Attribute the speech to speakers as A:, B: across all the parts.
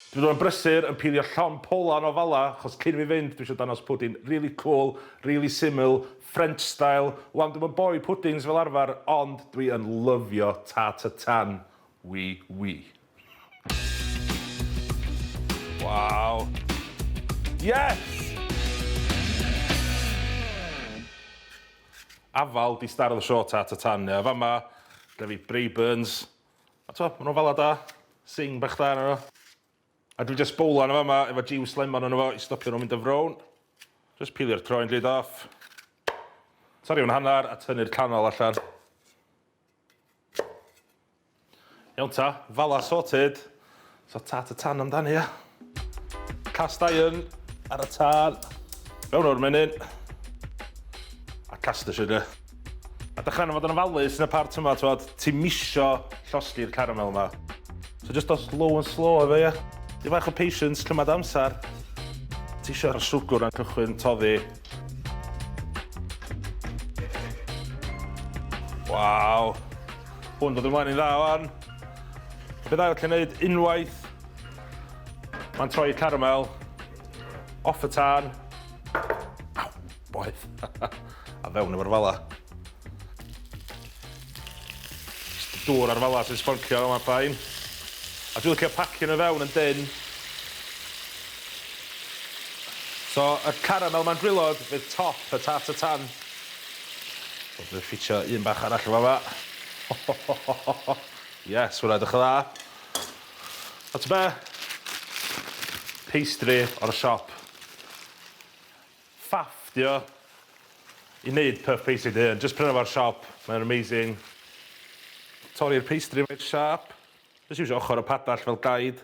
A: Dwi'n dod yn brysur yn pilio llon polan o fala, achos cyn fi fynd, dwi eisiau danos pwdin really cool, really syml, French style. Wan, dwi'n boi pwdins fel arfer, ond dwi yn lyfio Tarte Tatin. Oui. Wow. Yes! Afal di star of the show Tarte Tatin. Fa ma, da fi Brabants. A to, maen nhw fala da. Sy'n bach da yna. A dwi just bowlan yma efo juice lemon yna fo i stopio nhw'n mynd y frown. Just pilio'r croen lid off. Torri hwn hanner a tynnu'r canol allan. Iawn ta, fala sorted. So Tarte Tatin amdani ia. Cast iron ar y tân. Fewn o'r menyn. A cast y sydd. A dechrau fod yn ofalus yn y part yma, ti'n misio llosgi'r caramel yma. So just os slow and slow efo ia. Di bach o patience, cymryd amser. Ti eisiau'r swgwr a'n cychwyn toddi. Waw. Hwn dod ymlaen i'n dda wan. Be dda yw'n gwneud unwaith. Ma'n troi caramel. Off y tân. Aw, boeth. A fewn efo'r fala. Dŵr ar fala sy'n sboncio yma bain. A dwi'n licio pacio nhw fewn yn dyn. So, y caramel ma'n drillod fydd top y Tarte Tatin. So, dwi'n ffitio un bach arall o fa. Yes, hwnna edrych yn dda. A ty be? Pastry o'r siop. Ffaff, dio. I wneud puff pastry di. Just prynu fo'r siop. Mae'n amazing. Torri'r pastry mae'n sharp. Just iwsio ochr o padall fel gaid.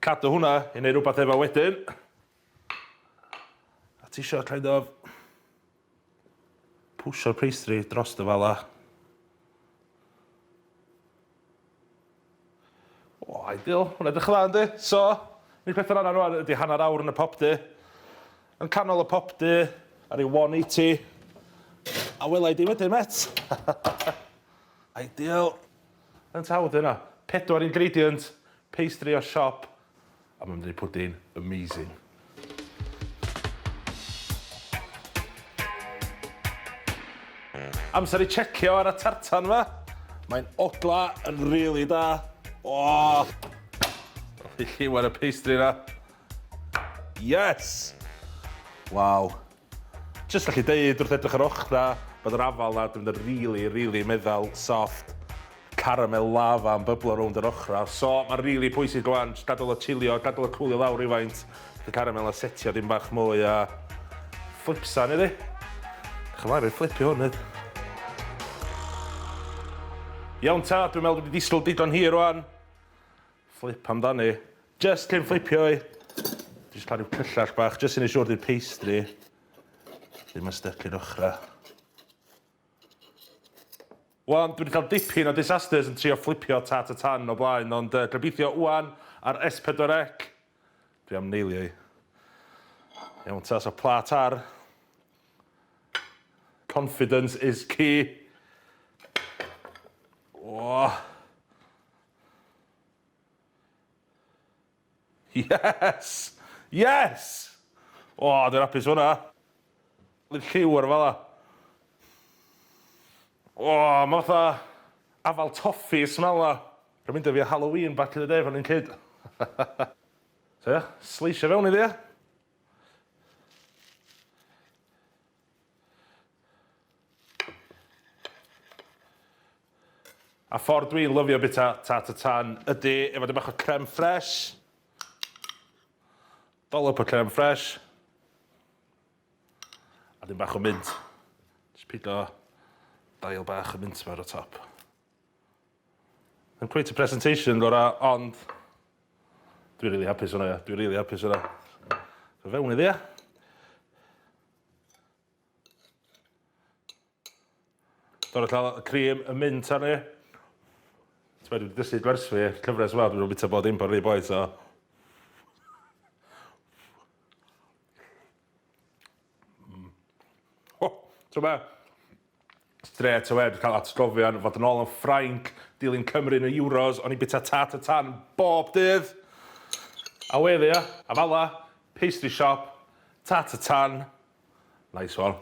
A: Cadw hwnna i wneud rhywbeth efo wedyn. A ti isio kind of pwsio'r pastry dros dy fala. O, ideal. Hwna edrych yn dda, yndi? So, ni'r peth yna rwan ydy hanner awr yn y popdy. Yn canol y popdy ar ei 180. A welai di wedyn, met. Ideal. Yn tawd yna. 4 ingredient, pastry o siop, a mae'n mynd pwdin amazing. Amser i checio ar y tartan fa. Mae'n ogla yn rili da. O! I lliwar y pastry yna. Yes! Waw. Just allu deud wrth edrych ar ochra bod yr afal na dwi'n mynd rili meddwl soft. Caramel lava yn byblo rownd yr ochra. So mae'n rili pwysig gwan, gadael o chilio, gadael o cwlio lawr i faint. Y caramel a setio dim bach mwy a flipsan iddi. Chymlaen i'r flipio hwn yd. Iawn ta, dwi'n meddwl wedi disgwyl digon hir rwan. Flip amdani. Just cyn flipio i. Just cael rhyw cyllall bach, just yn ei siwr di'r pastry. Ddim yn styc i'r ochra. Wan, dwi wedi cael dipyn o disasters yn trio flipio Tarte Tatin o blaen, ond gobeithio wan ar S4C. Dwi am neilio i. Iawn, ta, so plat ar. Confidence is key. O. Yes! Yes! O, dwi'n hapus hwnna. Dwi'n lliw ar y fala. O, mae fatha afal toffi smell na. Rwy'n mynd â fi a Halloween back in the day fan i'n kid. So ia, sleisio fewn iddi ia. A ffordd dwi'n lyfio bita Tarte Tatin ydy efo dim bach o creme fresh. Dollop o creme fresh. A dim bach o mint. Just pido dail bach o mint ar y top. Yn quite a presentation gora, ond dwi'n rili hapus hwnna, dwi'n rili hapus hwnna. So fewn iddi, ia. Dod o y cream, y mint arni. Dwi wedi dysu gwers fi, cyfres wel, dwi'n bita bod impor rhi boi, so. O, so be? Straight away, dwi'n cael atgofion fod yn ôl yn Ffrainc, dilyn Cymru yn y Euros, o'n i bita Tarte Tatin bob dydd. A weddi, a fala, pastry shop, Tarte Tatin. Nice one.